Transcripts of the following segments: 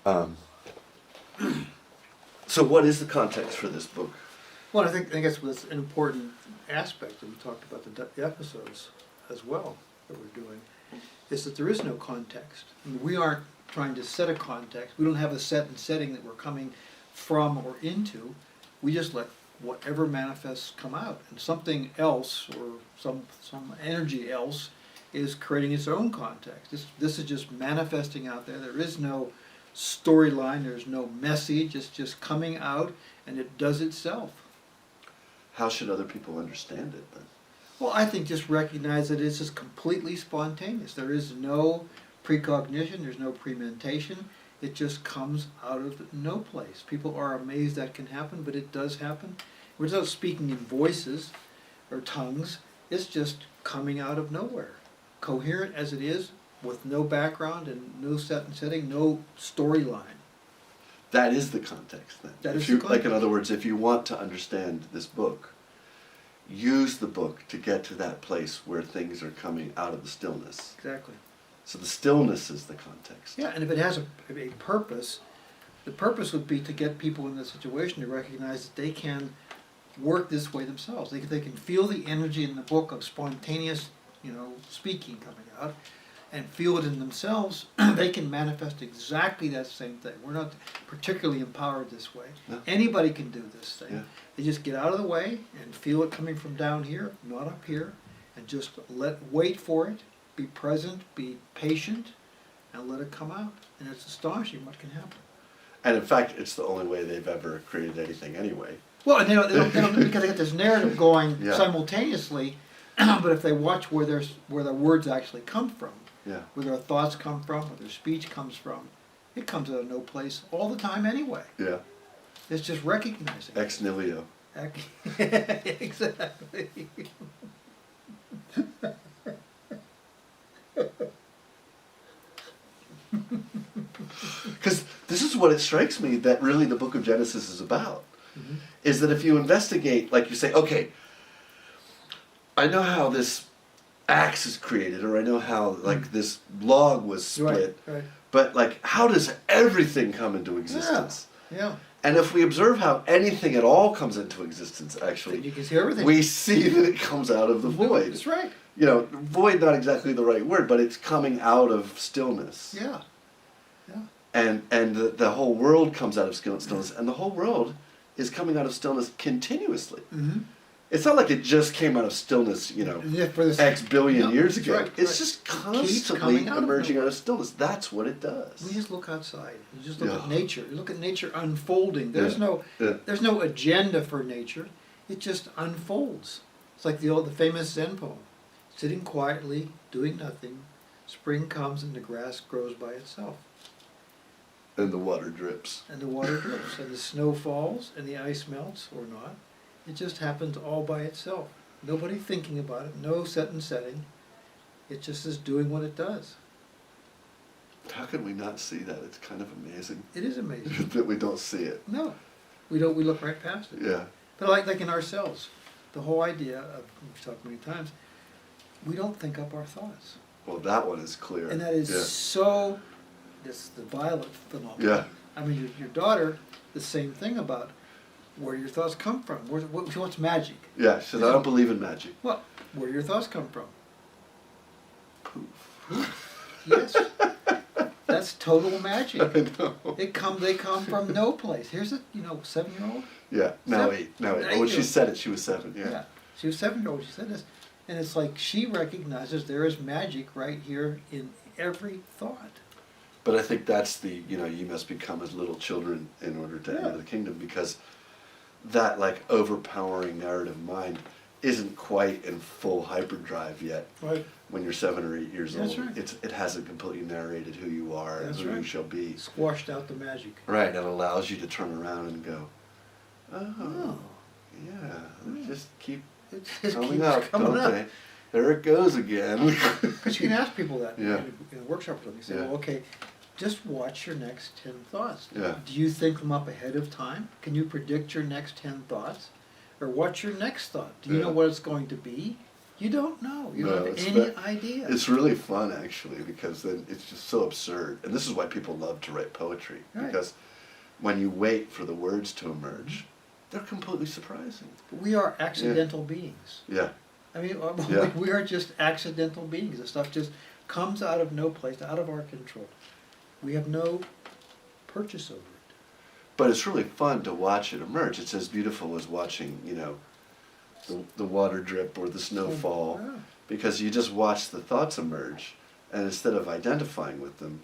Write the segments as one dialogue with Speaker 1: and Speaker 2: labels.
Speaker 1: Um, so what is the context for this book?
Speaker 2: Well, I think that's an important aspect, and we talked about the episodes as well that we're doing, is that there is no context. I mean, we aren't trying to set a context. We don't have a set and setting that we're coming from or into. We just let whatever manifests come out, and something else or some energy else is creating its own context. This is just manifesting out there. There is no storyline. There's no message. It's just coming out, and it does itself.
Speaker 1: How should other people understand it then?
Speaker 2: Well, I think just recognize that it's just completely spontaneous. There is no precognition, there's no premeditation. It just comes out of no place. People are amazed that can happen, but it does happen. Without speaking in voices or tongues, it's just coming out of nowhere. Coherent as it is, with no background and no set and setting, no storyline.
Speaker 1: That is the context then.
Speaker 2: That
Speaker 1: if
Speaker 2: is
Speaker 1: you,
Speaker 2: the context.
Speaker 1: Like in other words, if you want to understand this book, use the book to get to that place where things are coming out of the stillness.
Speaker 2: Exactly.
Speaker 1: So the stillness is the context.
Speaker 2: Yeah, and if it has a purpose, the purpose would be to get people in this situation to recognize that they can work this way themselves. They can feel the energy in the book of spontaneous, speaking coming out, and feel it in themselves. They can manifest exactly that same thing. We're not particularly empowered this way.
Speaker 1: No.
Speaker 2: Anybody can do this thing.
Speaker 1: Yeah.
Speaker 2: They just get out of the way and feel it coming from down here, not up here, and just wait for it, be present, be patient, and let it come out. And it's astonishing what can happen.
Speaker 1: And in fact, it's the only way they've ever created anything anyway.
Speaker 2: Well, and they don't because they get this narrative going
Speaker 1: Yeah.
Speaker 2: simultaneously, but if they watch where their words actually come from,
Speaker 1: Yeah.
Speaker 2: where their thoughts come from, where their speech comes from, it comes out of no place all the time anyway.
Speaker 1: Yeah.
Speaker 2: It's just recognizing.
Speaker 1: Ex nihilo.
Speaker 2: Exactly.
Speaker 1: Because this is what it strikes me that really the book of Genesis is about.
Speaker 2: Mhm.
Speaker 1: Is that if you investigate, like you say, okay, I know how this axe is created, or I know how like this log was split,
Speaker 2: Right.
Speaker 1: but like how does everything come into existence?
Speaker 2: Yeah.
Speaker 1: And if we observe how anything at all comes into existence,
Speaker 2: Then
Speaker 1: actually,
Speaker 2: you can see everything.
Speaker 1: we see that it comes out of the void.
Speaker 2: That's right.
Speaker 1: Void not exactly the right word, but it's coming out of stillness.
Speaker 2: Yeah. Yeah.
Speaker 1: And the whole world comes out of stillness, and the whole world is coming out of stillness continuously.
Speaker 2: Mm-hmm.
Speaker 1: It's not like it just came out of stillness,
Speaker 2: For this,
Speaker 1: X billion
Speaker 2: No,
Speaker 1: years
Speaker 2: that's
Speaker 1: ago.
Speaker 2: right,
Speaker 1: It's
Speaker 2: right.
Speaker 1: just
Speaker 2: Keeps
Speaker 1: constantly
Speaker 2: coming out of
Speaker 1: emerging out
Speaker 2: nowhere.
Speaker 1: of stillness. That's what it does.
Speaker 2: we just look outside. You just look
Speaker 1: Yeah.
Speaker 2: at nature. You look at nature unfolding. There's
Speaker 1: Yeah.
Speaker 2: there's no agenda for nature. It just unfolds. It's like the famous Zen poem. Sitting quietly, doing nothing, spring comes and the grass grows by itself.
Speaker 1: And the water drips.
Speaker 2: And the water drips, and the snow falls, and the ice melts, or not. It just happens all by itself. Nobody thinking about it, no set and setting. It just is doing what it does.
Speaker 1: How can we not see that? It's kind of amazing
Speaker 2: It is amazing.
Speaker 1: that we don't see it.
Speaker 2: No, we don't. We look right past it.
Speaker 1: Yeah.
Speaker 2: But like in ourselves, the whole idea of, we've talked many times, we don't think up our thoughts.
Speaker 1: Well, that one is clear.
Speaker 2: And that is
Speaker 1: Yeah.
Speaker 2: so, this the violet phenomenon.
Speaker 1: Yeah.
Speaker 2: I mean, your daughter, the same thing about where your thoughts come from. She wants magic.
Speaker 1: Yeah. She says, I don't believe in magic.
Speaker 2: Well, where do your thoughts come from?
Speaker 1: Poof.
Speaker 2: Yes. That's total magic.
Speaker 1: I know.
Speaker 2: They come from no place. Here's a 7-year-old.
Speaker 1: Yeah. Now
Speaker 2: Seven.
Speaker 1: 8. Now 8.
Speaker 2: Now
Speaker 1: When
Speaker 2: eight.
Speaker 1: she said it, she was 7. Yeah.
Speaker 2: Yeah. She was 7-year-old. She said this, and it's like she recognizes there is magic right here in every thought.
Speaker 1: But I think that's the, you must become as little children in order to
Speaker 2: Yeah.
Speaker 1: enter the kingdom, because that like overpowering narrative mind isn't quite in full hyperdrive yet.
Speaker 2: Right.
Speaker 1: When you're 7 or 8 years
Speaker 2: That's
Speaker 1: old,
Speaker 2: right.
Speaker 1: it hasn't completely narrated who you are
Speaker 2: That's
Speaker 1: and who you
Speaker 2: right.
Speaker 1: shall be.
Speaker 2: Squashed out the magic.
Speaker 1: Right, it allows you to turn around and go, oh,
Speaker 2: Oh.
Speaker 1: yeah, they just keep
Speaker 2: It just
Speaker 1: coming
Speaker 2: keeps
Speaker 1: up,
Speaker 2: coming
Speaker 1: don't
Speaker 2: up.
Speaker 1: they? There it goes again.
Speaker 2: Because you can ask people that
Speaker 1: Yeah.
Speaker 2: in a workshop or something. You say,
Speaker 1: Yeah.
Speaker 2: well, okay, just watch your next 10 thoughts.
Speaker 1: Yeah.
Speaker 2: Do you think them up ahead of time? Can you predict your next 10 thoughts? Or what's your next thought? Do you
Speaker 1: Yeah.
Speaker 2: know what it's going to be? You don't know. You
Speaker 1: No,
Speaker 2: don't have
Speaker 1: it's
Speaker 2: any
Speaker 1: not-
Speaker 2: idea.
Speaker 1: It's really fun actually, because then it's just so absurd. And this is why people love to write poetry.
Speaker 2: Right.
Speaker 1: Because when you wait for the words to emerge, they're completely surprising.
Speaker 2: We are accidental beings.
Speaker 1: Yeah.
Speaker 2: I mean,
Speaker 1: Yeah.
Speaker 2: we are just accidental beings. The stuff just comes out of no place, out of our control. We have no purchase over it.
Speaker 1: But it's really fun to watch it emerge. It's as beautiful as watching, the water drip or the snow fall,
Speaker 2: Yeah.
Speaker 1: because you just watch the thoughts emerge, and instead of identifying with them,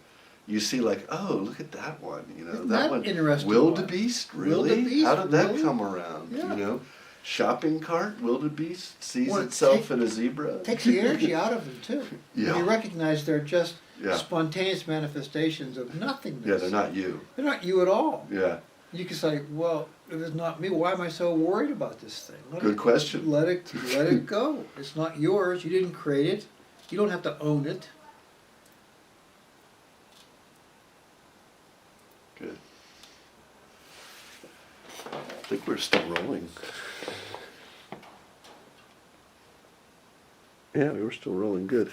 Speaker 1: you see like, oh, look at that one,
Speaker 2: Isn't
Speaker 1: that
Speaker 2: that
Speaker 1: one.
Speaker 2: interesting
Speaker 1: Wildebeest, really?
Speaker 2: Wildebeest,
Speaker 1: How did that
Speaker 2: really?
Speaker 1: come around?
Speaker 2: Yeah.
Speaker 1: Shopping cart, wildebeest sees
Speaker 2: Well,
Speaker 1: itself in a zebra.
Speaker 2: Takes the energy out of them too.
Speaker 1: Yeah.
Speaker 2: When you recognize they're just
Speaker 1: Yeah.
Speaker 2: spontaneous manifestations of nothingness.
Speaker 1: Yeah, they're not you.
Speaker 2: They're not you at all.
Speaker 1: Yeah,
Speaker 2: You can say, well, if it's not me, why am I so worried about this thing?
Speaker 1: good question.
Speaker 2: Let it go. It's not yours. You didn't create it. You don't have to own it.
Speaker 1: Good. I think we're still rolling. Yeah, we were still rolling good.